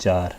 4।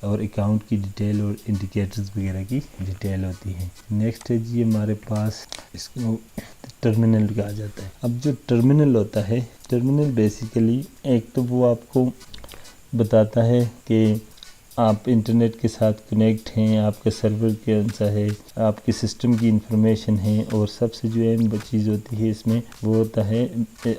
اور اکاؤنٹ کی ڈیٹیل اور انڈیکیٹرز وغیرہ کی ڈیٹیل ہوتی ہے۔ نیکسٹ ہے جی ہمارے پاس اس کو ٹرمینل کہا جاتا ہے۔ اب جو ٹرمینل ہوتا ہے، ٹرمینل بیسیکلی ایک تو وہ آپ کو بتاتا ہے کہ آپ انٹرنیٹ کے ساتھ کنیکٹ ہیں، آپ کا سرور کون سا ہے، آپ کے سسٹم کی انفارمیشن ہے، اور سب سے جو اہم چیز ہوتی ہے اس میں وہ ہوتا ہے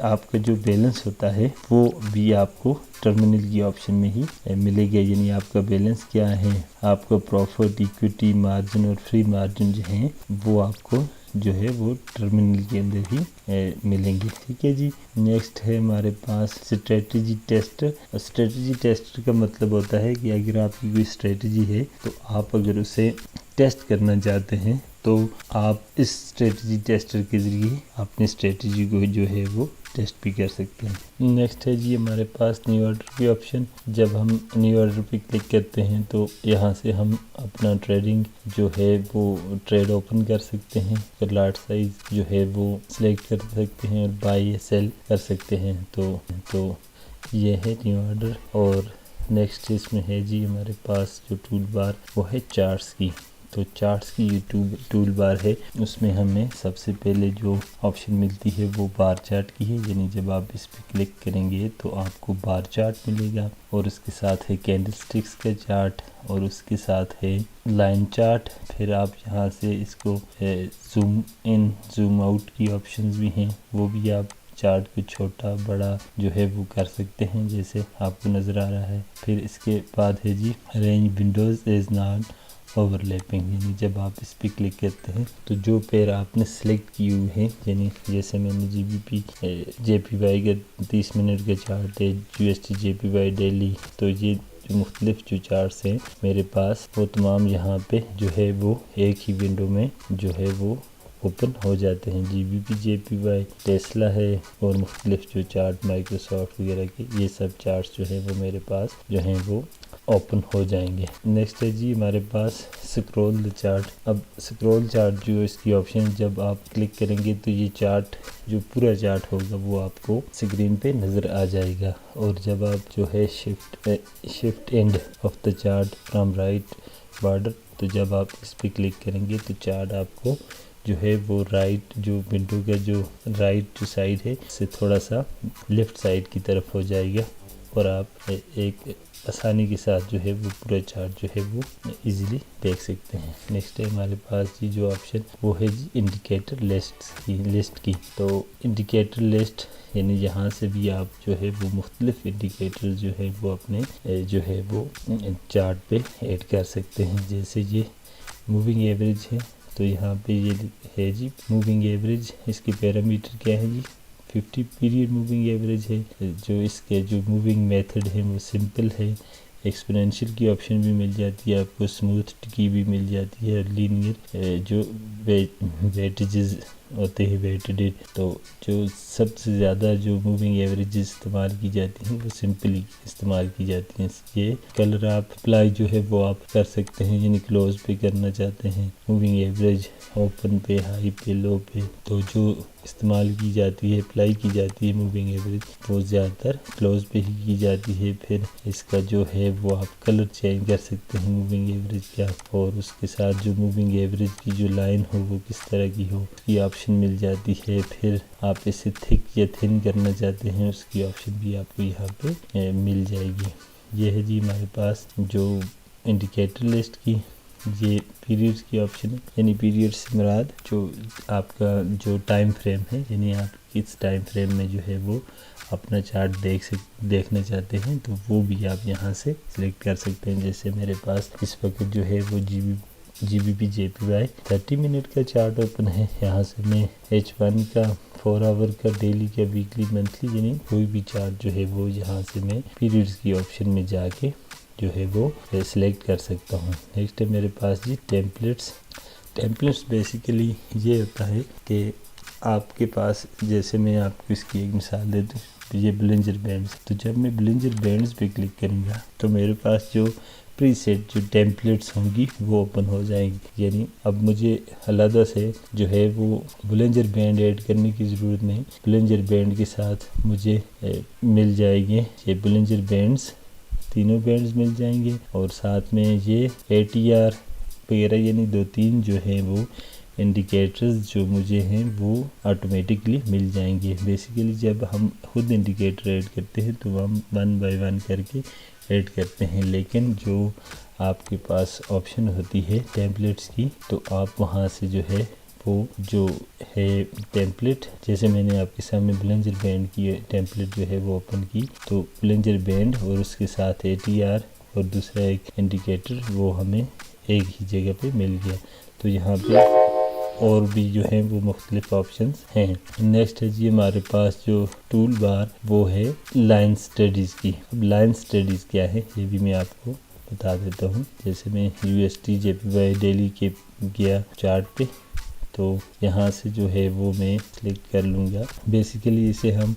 آپ کا جو بیلنس ہوتا ہے وہ بھی آپ کو ٹرمینل کی آپشن میں ہی ملے گا، یعنی آپ کا بیلنس کیا ہے، آپ کا پروفٹ، ایکویٹی، مارجن اور فری مارجن جو ہیں وہ آپ کو جو ہے وہ ٹرمینل کے اندر ہی ملیں گے، ٹھیک ہے جی۔ نیکسٹ ہے ہمارے پاس اسٹریٹجی ٹیسٹ۔ اسٹریٹجی ٹیسٹ کا مطلب ہوتا ہے کہ اگر آپ کی کوئی اسٹریٹجی ہے تو آپ اگر اسے ٹیسٹ کرنا چاہتے ہیں تو آپ اس اسٹریٹجی ٹیسٹر کے ذریعے اپنی اسٹریٹجی کو جو ہے وہ ٹیسٹ بھی کر سکتے ہیں۔ نیکسٹ ہے جی ہمارے پاس نیو آرڈر کی آپشن۔ جب ہم نیو آرڈر پہ کلک کرتے ہیں تو یہاں سے ہم اپنا ٹریڈنگ جو ہے وہ ٹریڈ اوپن کر سکتے ہیں، پھر لاٹ سائز جو ہے وہ سلیکٹ کر سکتے ہیں اور بائی یا سیل کر سکتے ہیں۔ تو یہ ہے نیو آرڈر۔ اور نیکسٹ اس میں ہے جی ہمارے پاس جو ٹول بار وہ ہے چارٹس کی۔ تو چارٹس کی یوٹیوب ٹول بار ہے، اس میں ہمیں سب سے پہلے جو آپشن ملتی ہے وہ بار چارٹ کی ہے، یعنی جب آپ اس پہ کلک کریں گے تو آپ کو بار چارٹ ملے گا، اور اس کے ساتھ ہے کینڈل سٹکس کا چارٹ، اور اس کے ساتھ ہے لائن چارٹ۔ پھر آپ یہاں سے اس کو زوم ان زوم آؤٹ کی آپشنز بھی ہیں، وہ بھی آپ چارٹ کو چھوٹا بڑا جو ہے وہ کر سکتے ہیں جیسے آپ کو نظر آ رہا ہے۔ پھر اس کے بعد ہے جی رینج ونڈوز از نان اوور لیپنگ، یعنی جب آپ اس پہ کلک کرتے ہیں تو جو پیر آپ نے سلیکٹ کیے ہوئے ہیں، یعنی جیسے میں نے جے پی وائی کا 30 منٹ کا چارٹ ہے، یو ایس ٹی جے پی وائی ڈیلی، تو یہ جو مختلف جو چارٹس ہیں میرے پاس وہ تمام یہاں پہ جو ہے وہ ایک ہی ونڈو میں جو ہے وہ اوپن ہو جاتے ہیں۔ جی بی پی جے پی وائی ٹیسلا ہے اور مختلف جو چارٹ مائکروسافٹ وغیرہ کے، یہ سب چارٹس جو ہے وہ میرے پاس جو ہیں وہ اوپن ہو جائیں گے۔ نیکسٹ ہے جی ہمارے پاس سکرول چارٹ۔ اب سکرول چارٹ جو اس کی آپشن جب آپ کلک کریں گے تو یہ چارٹ جو پورا چارٹ ہوگا وہ آپ کو اسکرین پہ نظر آ جائے گا، اور جب آپ جو ہے shift and of the chart from right border, تو جب آپ اس پہ کلک کریں گے تو چارٹ آپ کو جو ہے وہ رائٹ جو ونڈو کا جو رائٹ جو سائڈ ہے اس سے تھوڑا سا لیفٹ سائڈ کی طرف ہو جائے گا، اور آپ ایک آسانی کے ساتھ جو ہے وہ پورا چارٹ جو ہے وہ ایزیلی دیکھ سکتے ہیں۔ نیکسٹ ہے ہمارے پاس جی جو آپشن وہ ہے جی انڈیکیٹر لسٹ کی۔ تو انڈیکیٹر لسٹ یعنی یہاں سے بھی آپ جو ہے وہ مختلف انڈیکیٹر جو ہے وہ اپنے جو ہے وہ چارٹ پہ ایڈ کر سکتے ہیں، جیسے یہ موونگ ایوریج ہے، تو یہاں پہ یہ ہے جی موونگ ایوریج، اس کے پیرامیٹر کیا ہے جی 50 پیریڈ موونگ ایوریج ہے، جو اس کے جو موونگ میتھڈ ہے وہ سمپل ہے، ایکسپونینشیل کی آپشن بھی مل جاتی ہے آپ کو، اسموتھ کی بھی مل جاتی ہے، لینئر جو ویٹیجز ہوتے ہیں ویٹڈ، تو جو سب سے زیادہ جو موونگ ایوریجز استعمال کی جاتی ہیں وہ سمپلی استعمال کی جاتی ہیں۔ یہ کلر آپ اپلائی جو ہے وہ آپ کر سکتے ہیں، یعنی کلوز پہ کرنا چاہتے ہیں موونگ ایوریج، اوپن پہ، ہائی پہ، لو پہ، تو جو استعمال کی جاتی ہے اپلائی کی جاتی ہے موونگ ایوریج وہ زیادہ تر کلوز پہ ہی کی جاتی ہے۔ پھر اس کا جو ہے وہ آپ کلر چینج کر سکتے ہیں موونگ ایوریج کا، اور اس کے ساتھ جو موونگ ایوریج کی جو لائن ہو وہ کس طرح کی ہو اس کی آپشن مل جاتی ہے۔ پھر آپ اسے تھک یا تھن کرنا چاہتے ہیں اس کی آپشن بھی آپ کو یہاں پہ مل جائے گی۔ یہ ہے جی ہمارے پاس جو انڈیکیٹر لسٹ کی۔ یہ پیریڈز کی آپشن ہے، یعنی پیریڈ سے مراد جو آپ کا جو ٹائم فریم ہے، یعنی آپ کس ٹائم فریم میں جو ہے وہ اپنا چارٹ دیکھنا چاہتے ہیں تو وہ بھی آپ یہاں سے سلیکٹ کر سکتے ہیں۔ جیسے میرے پاس اس وقت جو ہے وہ جی بی پی جے پی وائی 30 منٹ کا چارٹ اوپن ہے، یہاں سے میں H1 کا 4 آور کا ڈیلی کا ویکلی منتھلی یعنی کوئی بھی چارٹ جو ہے وہ یہاں سے میں پیریڈز کی آپشن میں جا کے جو ہے وہ سلیکٹ کر سکتا ہوں۔ نیکسٹ ہے میرے پاس جی ٹیمپلیٹس بیسیکلی یہ ہوتا ہے کہ آپ کے پاس، جیسے میں آپ کو اس کی ایک مثال دیتا ہوں، یہ بلنجر بینڈز، تو جب میں بلنجر بینڈز پہ کلک کروں گا تو میرے پاس جو پری سیٹ جو ٹیمپلیٹس ہوں گی وہ اوپن ہو جائیں گی، یعنی اب مجھے علیحدہ سے جو ہے وہ بلنجر بینڈ ایڈ کرنے کی ضرورت نہیں، بلنجر بینڈ کے ساتھ مجھے مل جائے گی یہ بلنجر بینڈز تینوں بینڈز مل جائیں گے، اور ساتھ میں یہ ATR وغیرہ یعنی 2-3 جو ہیں وہ انڈیکیٹرز جو مجھے ہیں وہ آٹومیٹکلی مل جائیں گے۔ بیسیکلی جب ہم خود انڈیکیٹر ایڈ کرتے ہیں تو ہم 1 بائی 1 کر کے ایڈ کرتے ہیں، لیکن جو آپ کے پاس آپشن ہوتی ہے ٹیمپلیٹس کی تو آپ وہاں سے جو ہے وہ جو ہے ٹیمپلیٹ، جیسے میں نے آپ کے سامنے بلنجر بینڈ کی ٹیمپلیٹ جو ہے وہ اوپن کی، تو بلنجر بینڈ اور اس کے ساتھ ATR اور دوسرا ایک انڈیکیٹر وہ ہمیں ایک ہی جگہ پہ مل گیا۔ تو یہاں پہ اور بھی جو ہیں وہ مختلف آپشنز ہیں۔ نیکسٹ ہے جی ہمارے پاس جو ٹول بار وہ ہے لائن سٹڈیز کی۔ اب لائن سٹڈیز کیا ہے یہ بھی میں آپ کو بتا دیتا ہوں۔ جیسے میں UST JPY ڈیلی کے گیا چارٹ پہ، تو یہاں سے جو ہے وہ میں سلیکٹ کر لوں گا۔ بیسیکلی اسے ہم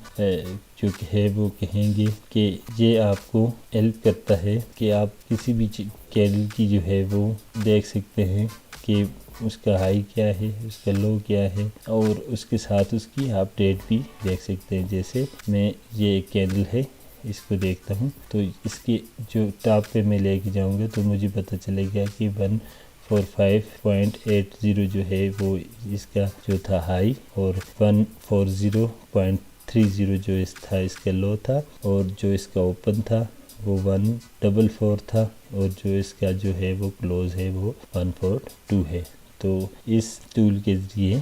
جو ہے وہ کہیں گے کہ یہ آپ کو ہیلپ کرتا ہے کہ آپ کسی بھی کینڈل کی جو ہے وہ دیکھ سکتے ہیں کہ اس کا ہائی کیا ہے، اس کا لو کیا ہے، اور اس کے ساتھ اس کی آپ ڈیٹ بھی دیکھ سکتے ہیں۔ جیسے میں یہ ایک کینڈل ہے اس کو دیکھتا ہوں تو اس کے جو ٹاپ پہ میں لے کے جاؤں گا تو مجھے پتہ چلے گا کہ 145.80 جو ہے وہ اس کا جو تھا ہائی، اور 140.30 جو اس کا لو تھا، اور جو اس کا اوپن تھا وہ 144 تھا، اور جو اس کا جو ہے وہ کلوز ہے وہ 142 ہے۔ تو اس ٹول کے ذریعے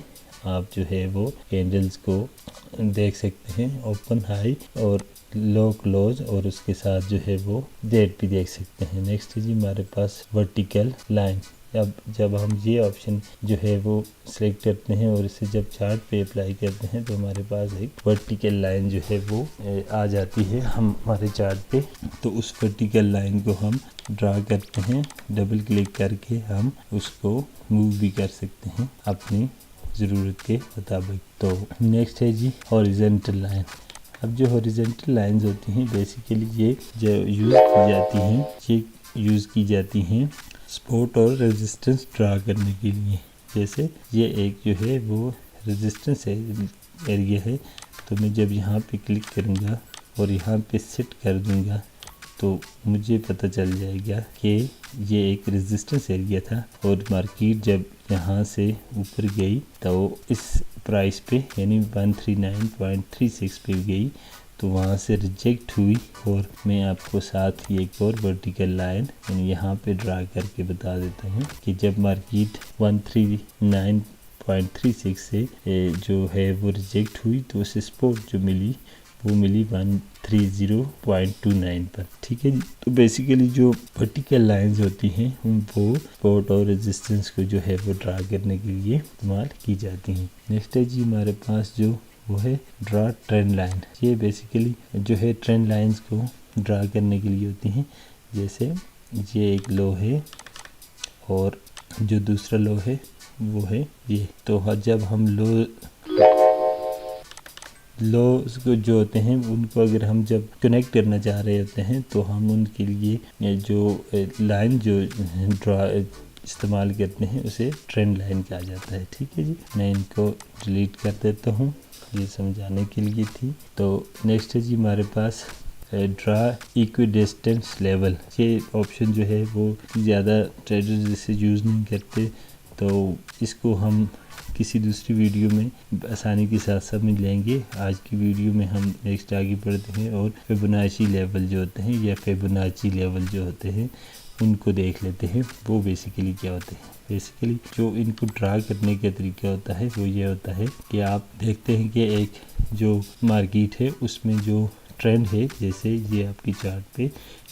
آپ جو ہے وہ کینڈلز کو دیکھ سکتے ہیں، اوپن ہائی اور لو کلوز، اور اس کے ساتھ جو ہے وہ ڈیٹ بھی دیکھ سکتے ہیں۔ نیکسٹ جی ہمارے پاس ورٹیکل لائن۔ اب جب ہم یہ آپشن جو ہے وہ سلیکٹ کرتے ہیں اور اسے جب چارٹ پہ اپلائی کرتے ہیں تو ہمارے پاس ایک ورٹیکل لائن جو ہے وہ آ جاتی ہے ہمارے چارٹ پہ۔ تو اس ورٹیکل لائن کو ہم ڈرا کرتے ہیں، ڈبل کلک کر کے ہم اس کو موو بھی کر سکتے ہیں اپنی ضرورت کے مطابق۔ تو نیکسٹ ہے جی ہاریزونٹل لائن۔ اب جو ہاریزونٹل لائنز ہوتی ہیں بیسیکلی یہ جو یوز کی جاتی ہیں سپورٹ اور ریزسٹنس ڈرا کرنے کے لیے۔ جیسے یہ ایک جو ہے وہ ریزسٹنس ایریا ہے، تو میں جب یہاں پہ کلک کروں گا اور یہاں پہ سیٹ کر دوں گا تو مجھے پتہ چل جائے گا کہ یہ ایک ریزسٹنس ایریا تھا، اور مارکیٹ جب یہاں سے اوپر گئی تو اس پرائس پہ یعنی 139.36 پہ گئی تو وہاں سے ریجیکٹ ہوئی، اور میں آپ کو ساتھ ہی ایک اور ورٹیکل لائن یعنی یہاں پہ ڈرا کر کے بتا دیتا ہوں کہ جب مارکیٹ 139.36 سے جو ہے وہ ریجیکٹ ہوئی تو اسے سپورٹ جو ملی وہ ملی 130.29 پر۔ ٹھیک ہے جی، تو بیسیکلی جو ورٹیکل لائنز ہوتی ہیں وہ سپورٹ اور ریزسٹنس کو جو ہے وہ ڈرا کرنے کے لیے استعمال کی جاتی ہیں۔ نیکسٹ ہے جی ہمارے پاس جو وہ ہے ڈرا ٹرینڈ لائن۔ یہ بیسیکلی جو ہے ٹرینڈ لائنز کو ڈرا کرنے کے لیے ہوتی ہیں۔ جیسے یہ ایک لو ہے اور جو دوسرا لو ہے وہ ہے یہ، تو جب ہم لوز کو جو ہوتے ہیں ان کو اگر ہم جب کنیکٹ کرنا چاہ رہے ہوتے ہیں تو ہم ان کے لیے جو لائن جو ڈرا استعمال کرتے ہیں اسے ٹرینڈ لائن کہا جاتا ہے۔ ٹھیک ہے جی، میں ان کو ڈیلیٹ کر دیتا ہوں، یہ سمجھانے کے لیے تھی۔ تو نیکسٹ ہے جی ہمارے پاس ڈرا ایکویڈسٹنس لیول۔ یہ آپشن جو ہے وہ زیادہ ٹریڈرز اسے یوز نہیں کرتے، تو اس کو ہم کسی دوسری ویڈیو میں آسانی کے ساتھ سمجھ لیں گے۔ آج کی ویڈیو میں ہم نیکسٹ آگے بڑھتے ہیں اور فیبوناچی لیول جو ہوتے ہیں یا فیبوناچی لیول جو ہوتے ہیں ان کو دیکھ لیتے ہیں، وہ بیسیکلی کیا ہوتے ہیں۔ بیسیکلی جو ان کو ڈرا کرنے کا طریقہ ہوتا ہے وہ یہ ہوتا ہے کہ آپ دیکھتے ہیں کہ ایک جو مارکیٹ ہے اس میں جو ٹرینڈ ہے، جیسے یہ آپ کی چارٹ پہ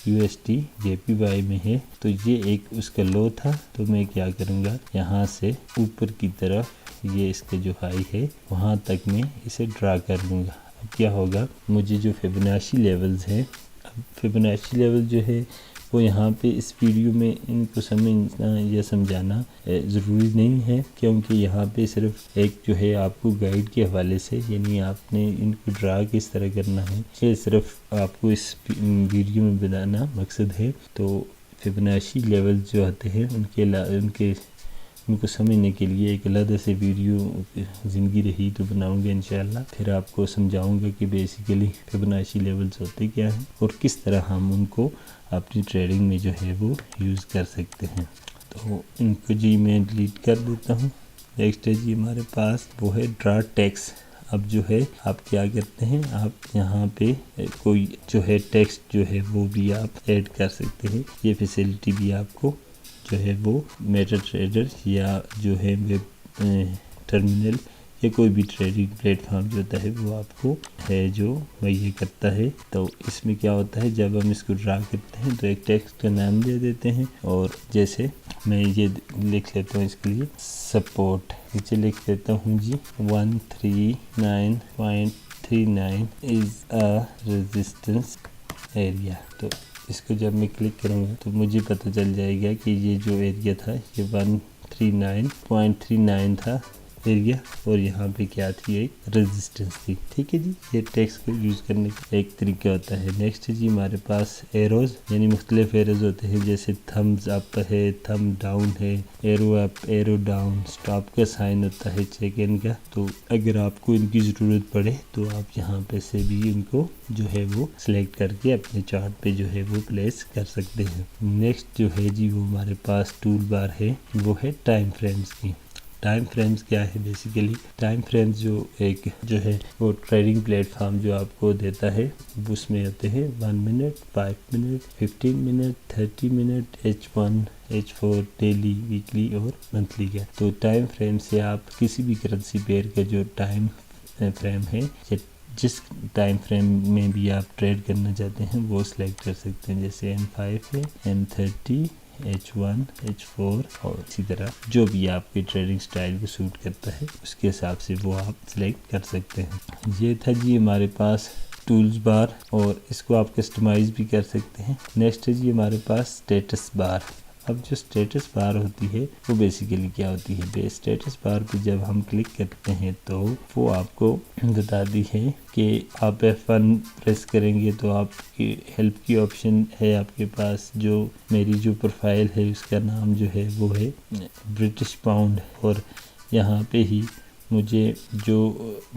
UST JPY میں ہے، تو یہ ایک اس کا لو تھا، تو میں کیا کروں گا یہاں سے اوپر کی طرف یہ اس کا جو ہائی ہے وہاں تک میں اسے ڈرا کر لوں گا۔ اب کیا ہوگا، مجھے جو فیبوناچی لیولز ہیں، اب فیبوناچی لیول جو ہے وہ یہاں پہ اس ویڈیو میں ان کو سمجھنا یا سمجھانا ضروری نہیں ہے، کیونکہ یہاں پہ صرف ایک جو ہے آپ کو گائیڈ کے حوالے سے، یعنی آپ نے ان کو ڈرا کس طرح کرنا ہے یہ صرف آپ کو اس ویڈیو میں بتانا مقصد ہے۔ تو فیبوناچی لیول جو ہوتے ہیں ان کے ان کو سمجھنے کے لیے ایک علیحدہ سے ویڈیو زندگی رہی تو بناؤں گا انشاءاللہ، پھر آپ کو سمجھاؤں گا کہ بیسیکلی فیبوناچی لیولز ہوتے کیا ہیں اور کس طرح ہم ان کو اپنی ٹریڈنگ میں جو ہے وہ یوز کر سکتے ہیں۔ تو ان کو جی میں ڈیلیٹ کر دیتا ہوں۔ نیکسٹ ہے جی ہمارے پاس وہ ہے ڈرا ٹیکسٹ۔ اب جو ہے آپ کیا کرتے ہیں، آپ یہاں پہ کوئی جو ہے ٹیکسٹ جو ہے وہ بھی آپ ایڈ کر سکتے ہیں۔ یہ فیسلٹی بھی آپ کو جو ہے وہ میٹا ٹریڈر یا جو ہے ویب ٹرمینل یا کوئی بھی ٹریڈنگ پلیٹ فارم جو ہوتا ہے وہ آپ کو ہے جو مہیا کرتا ہے۔ تو اس میں کیا ہوتا ہے، جب ہم اس کو ڈرا کرتے ہیں تو ایک ٹیکسٹ کا نام دے دیتے ہیں، اور جیسے میں یہ لکھ لیتا ہوں اس کے لیے سپورٹ، نیچے لکھ دیتا ہوں جی 139.39 از اے ریزسٹنس ایریا۔ تو اس کو جب میں کلک کروں گا تو مجھے پتہ چل جائے گا کہ یہ جو ایریا تھا یہ 139.39 تھا ایریا، اور یہاں پہ کیا تھی، ایک ریزسٹنس تھی۔ ٹھیک ہے جی، یہ ٹیکسٹ کو یوز کرنے کا ایک طریقہ ہوتا ہے۔ نیکسٹ جی ہمارے پاس ایروز، یعنی مختلف ایروز ہوتے ہیں، جیسے تھمز اپ ہے، تھم ڈاؤن ہے، ایرو اپ، ایرو ڈاؤن، سٹاپ کا سائن ہوتا ہے چیک ان کا۔ تو اگر آپ کو ان کی ضرورت پڑے تو آپ یہاں پہ سے بھی ان کو جو ہے وہ سلیکٹ کر کے اپنے چارٹ پہ جو ہے وہ پلیس کر سکتے ہیں۔ نیکسٹ جو ہے جی وہ ہمارے پاس ٹول بار ہے، وہ ہے ٹائم فریمز کی۔ ٹائم فریمز کیا ہے، بیسیکلی ٹائم فریمز جو ایک جو ہے وہ ٹریڈنگ پلیٹ فارم جو آپ کو دیتا ہے، اس میں ہوتے ہیں 1 minute, 5 minute, 15 minute, 30 minute, H1 H4 daily, weekly اور منتھلی کا۔ تو ٹائم فریم سے آپ کسی بھی کرنسی پیئر کا جو ٹائم فریم ہے، جس ٹائم فریم میں بھی آپ ٹریڈ کرنا چاہتے ہیں وہ سلیکٹ کر سکتے ہیں، جیسے M5 ہے، M30، H1 H4 اور اسی طرح جو بھی آپ کے ٹریڈنگ سٹائل کو سوٹ کرتا ہے اس کے حساب سے وہ آپ سلیکٹ کر سکتے ہیں۔ یہ تھا جی ہمارے پاس ٹولز بار، اور اس کو آپ کسٹمائز بھی کر سکتے ہیں۔ نیکسٹ ہے جی ہمارے پاس سٹیٹس بار۔ اب جو سٹیٹس بار ہوتی ہے وہ بیسیکلی کیا ہوتی ہے، سٹیٹس بار پہ جب ہم کلک کرتے ہیں تو وہ آپ کو بتاتی ہے کہ آپ F1 پریس کریں گے تو آپ کی ہیلپ کی آپشن ہے آپ کے پاس، جو میری جو پروفائل ہے اس کا نام جو ہے وہ ہے برٹش پاؤنڈ، اور یہاں پہ ہی مجھے جو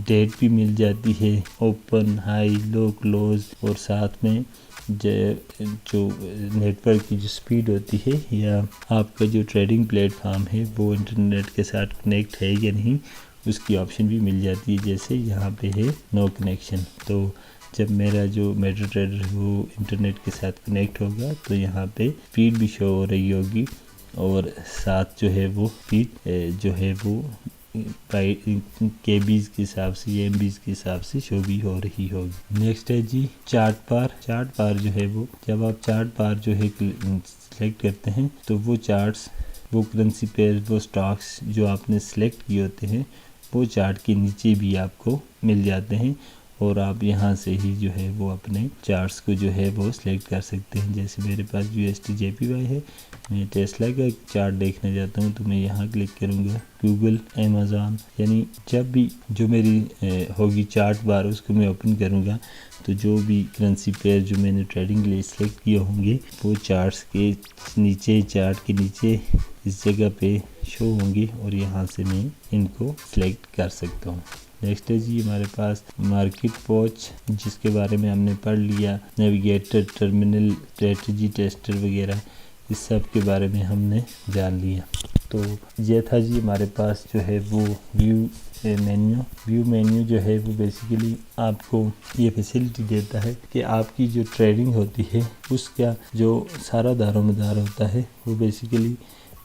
ڈیٹ بھی مل جاتی ہے، اوپن، ہائی، لو، کلوز، اور ساتھ میں جو نیٹ ورک کی جو سپیڈ ہوتی ہے یا آپ کا جو ٹریڈنگ پلیٹ فارم ہے وہ انٹرنیٹ کے ساتھ کنیکٹ ہے یا نہیں، اس کی آپشن بھی مل جاتی ہے۔ جیسے یہاں پہ ہے نو کنیکشن، تو جب میرا جو میٹا ٹریڈر ہے وہ انٹرنیٹ کے ساتھ کنیکٹ ہوگا تو یہاں پہ فیڈ بھی شو ہو رہی ہوگی، اور ساتھ جو ہے وہ فیڈ جو ہے وہ کے بیز کے حساب سے یا ایم بیز کے حساب سے شو بھی ہو رہی ہوگی۔ نیکسٹ ہے جی چارٹ بار۔ چارٹ بار جو ہے وہ جب آپ چارٹ بار جو ہے سلیکٹ کرتے ہیں تو وہ چارٹس، وہ کرنسی پیئر، وہ سٹاکس جو آپ نے سلیکٹ کیے ہوتے ہیں وہ چارٹ کے نیچے بھی آپ کو مل جاتے ہیں، اور آپ یہاں سے ہی جو ہے وہ اپنے چارٹس کو جو ہے وہ سلیکٹ کر سکتے ہیں۔ جیسے میرے پاس USD/JPY ہے، میں ٹیسلا کا چارٹ دیکھنا چاہتا ہوں تو میں یہاں کلک کروں گا، گوگل، Amazon، یعنی جب بھی جو میری ہوگی چارٹ بار اس کو میں اوپن کروں گا تو جو بھی کرنسی پیئر جو میں نے ٹریڈنگ کے لیے سلیکٹ کیے ہوں گے وہ چارٹس کے نیچے، چارٹ کے نیچے اس جگہ پہ شو ہوں گے، اور یہاں سے میں ان کو سلیکٹ کر سکتا ہوں۔ نیکسٹ ہے جی ہمارے پاس مارکیٹ واچ، جس کے بارے میں ہم نے پڑھ لیا، نیویگیٹر، ٹرمینل، اسٹریٹجی ٹیسٹر وغیرہ، اس سب کے بارے میں ہم نے جان لیا۔ تو یہ تھا جی ہمارے پاس جو ہے وہ ویو مینیو جو ہے وہ بیسیکلی آپ کو یہ فیسلٹی دیتا ہے کہ آپ کی جو ٹریڈنگ ہوتی ہے اس کا جو سارا دار و مدار ہوتا ہے وہ بیسیکلی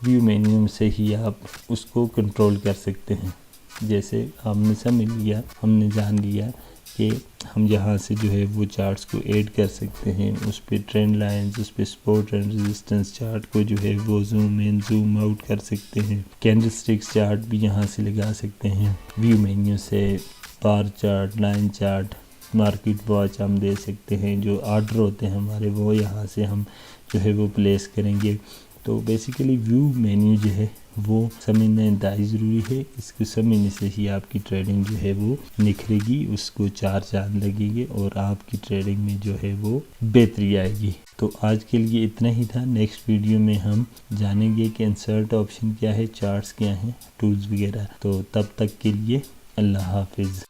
ویو مینیو سے ہی آپ اس کو کنٹرول کر سکتے ہیں۔ جیسے ہم نے سمجھ لیا، ہم نے جان لیا کہ ہم یہاں سے جو ہے وہ چارٹس کو ایڈ کر سکتے ہیں، اس پہ ٹرینڈ لائنز، اس پہ سپورٹ اینڈ ریزسٹنس چارٹ کو جو ہے وہ زوم ان زوم آؤٹ کر سکتے ہیں، کینڈل سٹکس چارٹ بھی یہاں سے لگا سکتے ہیں ویو مینیو سے، bar chart, line chart, market watch ہم دے سکتے ہیں، جو آرڈر ہوتے ہیں ہمارے وہ یہاں سے ہم جو ہے وہ پلیس کریں گے۔ تو بیسیکلی ویو مینیو جو ہے وہ سمجھنا انتہائی ضروری ہے. اس کو سمجھنے سے ہی آپ کی ٹریڈنگ جو ہے وہ نکھرے گی، اس کو چار چاند لگے گے اور آپ کی ٹریڈنگ میں جو ہے وہ بہتری آئے گی. تو آج کے لیے اتنا ہی تھا. نیکسٹ ویڈیو میں ہم جانیں گے کہ انسرٹ آپشن کیا ہے، چارٹس کیا ہیں، ٹولز وغیرہ. تو تب تک کے لیے اللہ حافظ.